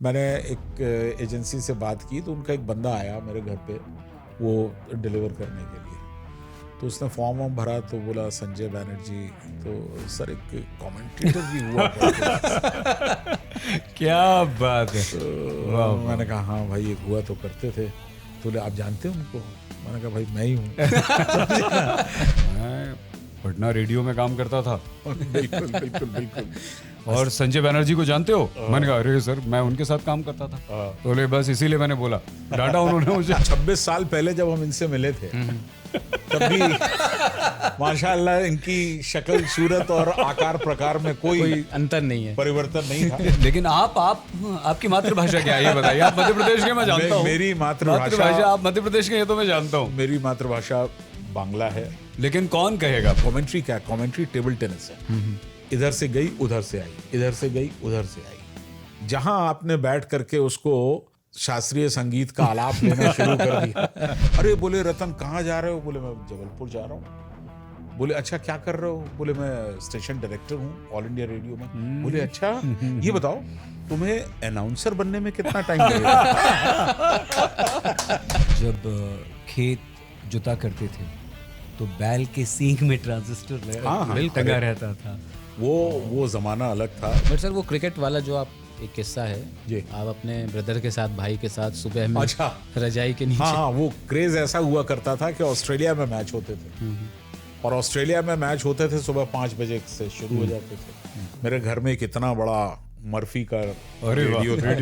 मैंने एक एजेंसी से बात की तो उनका एक बंदा आया मेरे घर पे वो डिलीवर करने के लिए, तो उसने फॉर्म वॉर्म भरा तो बोला संजय बैनर्जी, तो सर एक कमेंटेटर भी हुआ करते थे। क्या बात है। तो मैंने कहा हाँ भाई एक हुआ तो करते थे। तो बोले आप जानते हो उनको? मैंने कहा भाई मैं ही हूँ। मैं पटना रेडियो में काम करता था। बिल्कुल बिल्कुल बिल्कुल। और संजय बैनर्जी को जानते हो? मैंने कहा अरे सर मैं उनके साथ काम करता था। तो बोले बस इसीलिए मैंने बोला, डांटा उन्होंने मुझे। 26 साल पहले जब हम इनसे मिले थे तब भी माशाल्लाह इनकी शक्ल सूरत और आकार प्रकार में कोई अंतर नहीं है, परिवर्तन नहीं था। लेकिन आपकी मातृभाषा क्या है ये बताइए। आप मध्य प्रदेश के, मैं जानता हूँ। मेरी मातृभाषा आप मध्य प्रदेश के, ये तो मैं जानता हूँ। मेरी मातृभाषा बांग्ला है। लेकिन कौन कहेगा? कमेंट्री क्या? कमेंट्री टेबल टेनिस है। इधर से गई उधर से आई, इधर से गई उधर से आई। जहां आपने बैठ करके उसको शास्त्रीय संगीत का आलाप लेना शुरू कर दिया। अरे बोले रतन कहाँ जा रहे हो? बोले मैं जबलपुर जा रहा हूँ। बोले अच्छा क्या कर रहे हो? बोले मैं स्टेशन डायरेक्टर हूँ ऑल इंडिया रेडियो में। बोले अच्छा ये बताओ तुम्हें अनाउंसर बनने में कितना टाइम लगेगा? जब खेत जुता करते थे तो बैल के सींग में ट्रांजिस्टर टंगा रहता था। वो जमाना अलग था। बट सर वो क्रिकेट वाला जो आप एक किस्सा है जी, आप अपने ब्रदर के साथ, भाई के साथ सुबह में अच्छा रजाई के नीचे। हाँ, वो क्रेज ऐसा हुआ करता था कि ऑस्ट्रेलिया में मैच होते थे और ऑस्ट्रेलिया में मैच होते थे सुबह 5 बजे से शुरू हो जाते थे। मेरे घर में एक इतना बड़ा मर्फी का रेडियो था।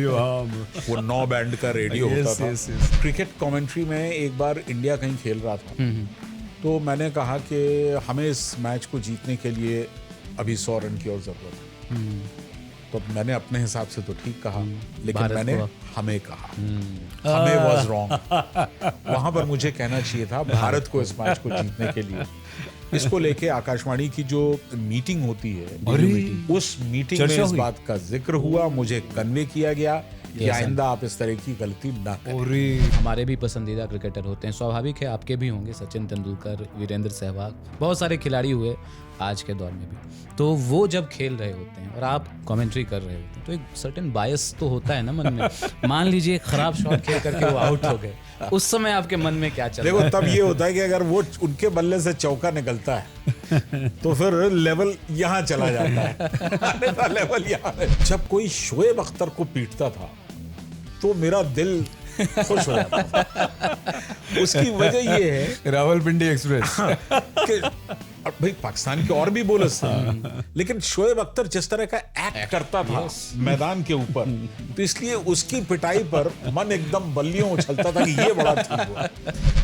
वो 9 बैंड का रेडियो होता था। क्रिकेट कमेंट्री में एक बार इंडिया कहीं खेल रहा था तो मैंने कहा कि हमें इस मैच को जीतने के लिए अभी 100 रन की और जरूरत है। तो मैंने अपने हिसाब से तो ठीक कहा, लेकिन मैंने हमें कहा, हमें वाज रॉन्ग। वहां पर मुझे कहना चाहिए था भारत को इस मैच को जीतने के लिए। इसको लेके आकाशवाणी की जो मीटिंग होती है, उस मीटिंग में इस बात का जिक्र हुआ, मुझे कन्वे किया गया कि आइंदा आप इस तरह की गलती ना करें। हमारे भी पसंदीदा क्रिकेटर होते हैं, स्वाभाविक है आपके भी होंगे, सचिन तेंदुलकर, वीरेंद्र सहवाग, बहुत सारे खिलाड़ी हुए आज के दौर में भी। तो वो जब खेल रहे होते हैं और आप कमेंट्री कर रहे होते हैं तो एक सर्टेन बायस तो होता है ना मन में। मान लीजिए एक खराब शॉट खेल करके वो आउट हो गए, उस समय आपके मन में क्या चल रहा है? देखो तब ये होता है कि अगर वो उनके बल्ले से चौका निकलता है तो फिर लेवल यहाँ चला जाता है। लेवल यहाँ है। जब कोई शोएब अख्तर को पीटता था तो मेरा दिल खुश हो जाता था। उसकी वजह ये है रावलपिंडी एक्सप्रेस कि भाई पाकिस्तान के और भी बॉलर्स थे, लेकिन शोएब अख्तर जिस तरह का एक्ट करता था मैदान के ऊपर, तो इसलिए उसकी पिटाई पर मन एकदम बल्लियों उछलता था कि ये बड़ा ठीक हुआ।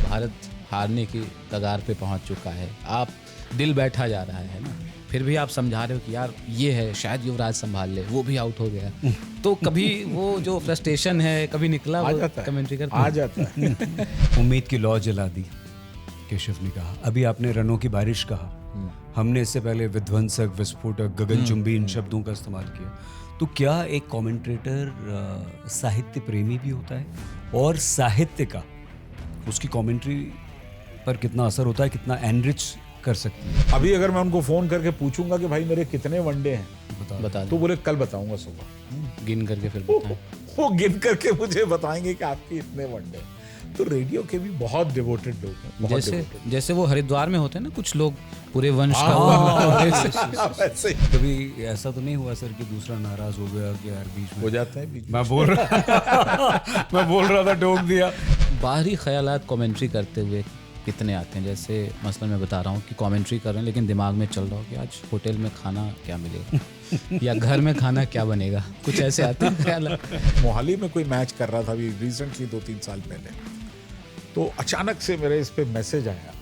भारत हारने की कगार पे पहुंच चुका है, आप दिल बैठा जा रहा है ना, फिर भी आप समझा रहे हो कि यार ये है, शायद युवराज संभाल ले, वो भी आउट हो गया। तो कभी वो जो फ्रस्ट्रेशन है कभी निकला? आ जाता है, कमेंट्री करते आ जाता है। उम्मीद की लौ जला दी, केशव ने कहा। अभी आपने रनों की बारिश कहा, हमने इससे पहले विध्वंसक, विस्फोटक, गगनचुंबी इन शब्दों का इस्तेमाल किया। तो क्या एक कमेंटेटर साहित्य प्रेमी भी होता है? और साहित्य का उसकी कमेंट्री पर कितना असर होता है, कितना एनरिच कर सकती है? अभी अगर मैं उनको फोन करके पूछूंगा कि भाई मेरे कितने वनडे हैं, बता तो बोले कल बताऊंगा सुबह। गिन करके फिर बताएं। वो गिन करके मुझे बताएंगे कि आपके इतने वनडे हैं। तो रेडियो के भी बहुत डिवोटेड लोग हैं, बहुत devoted। जैसे वो हरिद्वार में होते हैं ना कुछ लोग, पूरे वंश का वैसे ही कभी ऐसा तो नहीं हुआ सर कि दूसरा नाराज हो गया कि यार बीच में हो जाता है बीच में। मैं बोल रहा था टोक दिया। बाहरी ख्यालात कमेंट्री करते हुए कितने आते हैं? जैसे मसलन मैं बता रहा हूँ कि कमेंट्री कर रहे हैं लेकिन दिमाग में चल रहा हो कि आज होटल में खाना क्या मिलेगा या घर में खाना क्या बनेगा, कुछ ऐसे आते हैं ख्यालात। मोहाली में कोई मैच कर रहा था अभी रिसेंटली 2-3 साल पहले, तो अचानक से मेरे इस पे मैसेज आया,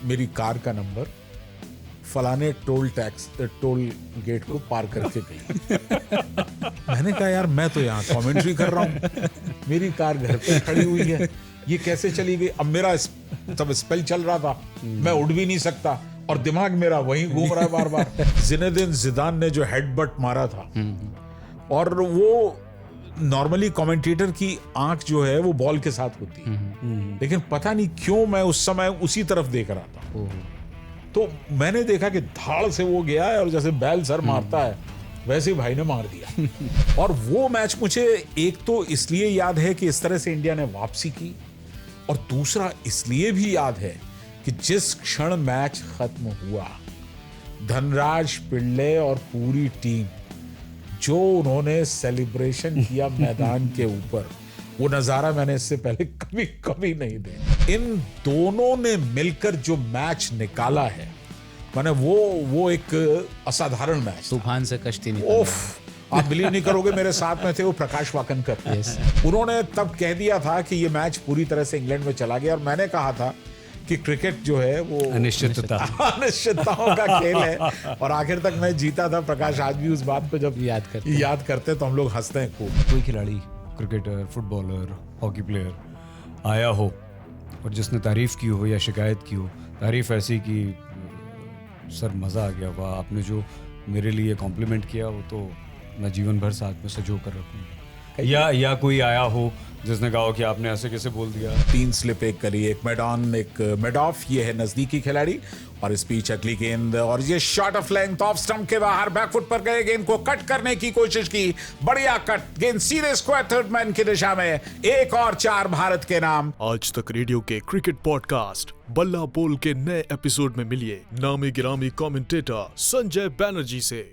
मेरी कार का नंबर फलाने टोल गेट को पार करके गई। मैंने कहा यार मैं तो यहाँ कमेंट्री कर रहा हूँ, मेरी कार घर पे खड़ी हुई है, ये कैसे चली गई? अब मेरा तब स्पेल चल रहा था, मैं उड़ भी नहीं सकता और दिमाग मेरा वहीं घूम रहा है बार बार। जिनेदिन जिदान ने जो हेडबट मारा था, और वो नॉर्मली कमेंटेटर की आंख जो है वो बॉल के साथ होती है, लेकिन पता नहीं क्यों मैं उस समय उसी तरफ देख रहा था। तो मैंने देखा कि धाड़ से वो गया है और जैसे बैल सर मारता है वैसे ही भाई ने मार दिया। और वो मैच मुझे एक तो इसलिए याद है कि इस तरह से इंडिया ने वापसी की, और दूसरा इसलिए भी याद है कि जिस क्षण मैच खत्म हुआ, धनराज पिल्ले और पूरी टीम जो उन्होंने सेलिब्रेशन किया मैदान के ऊपर, वो नजारा मैंने इससे पहले कभी कभी नहीं देखा। इन दोनों ने मिलकर जो मैच निकाला है, माने वो एक असाधारण मैच। तूफान से कश्ती निकाली। ओफ, आप बिलीव नहीं करोगे, मेरे साथ में थे वो प्रकाश वाकनकर। उन्होंने तब कह दिया था कि ये मैच पूरी तरह से इंग्लैंड में चला गया, और मैंने कहा था कि क्रिकेट जो है वो अनिश्चितताओं का खेल है, और आखिर तक मैं जीता था। प्रकाश आज भी उस बात को जब याद करते तो हम लोग हंसते हैं खूब। कोई खिलाड़ी, क्रिकेटर, फुटबॉलर, हॉकी प्लेयर आया हो और जिसने तारीफ की हो या शिकायत की हो, तारीफ ऐसी कि सर मज़ा आ गया, वाह आपने जो मेरे लिए कॉम्प्लीमेंट किया वो तो मैं जीवन भर साथ में सजो कर रखूँगा, या कोई आया हो जिसने कहा कि आपने ऐसे कैसे बोल दिया। 3 स्लिप एक करी, एक मेडॉन, एक मेडॉफ, ये है नजदीकी खिलाड़ी, और इस बीच अगली गेंद, और ये shot of length off stump के बाहर, बैकफुट पर गए, गेंद को कट करने की कोशिश की, बढ़िया कट, गेंद सीधे स्क्वायर थर्ड मैन की दिशा में, 1 और 4 भारत के नाम। आज तक रेडियो के क्रिकेट पॉडकास्ट बल्ला बोल के नए एपिसोड में मिलिए नामी गिरामी कमेंटेटर संजय बैनर्जी से।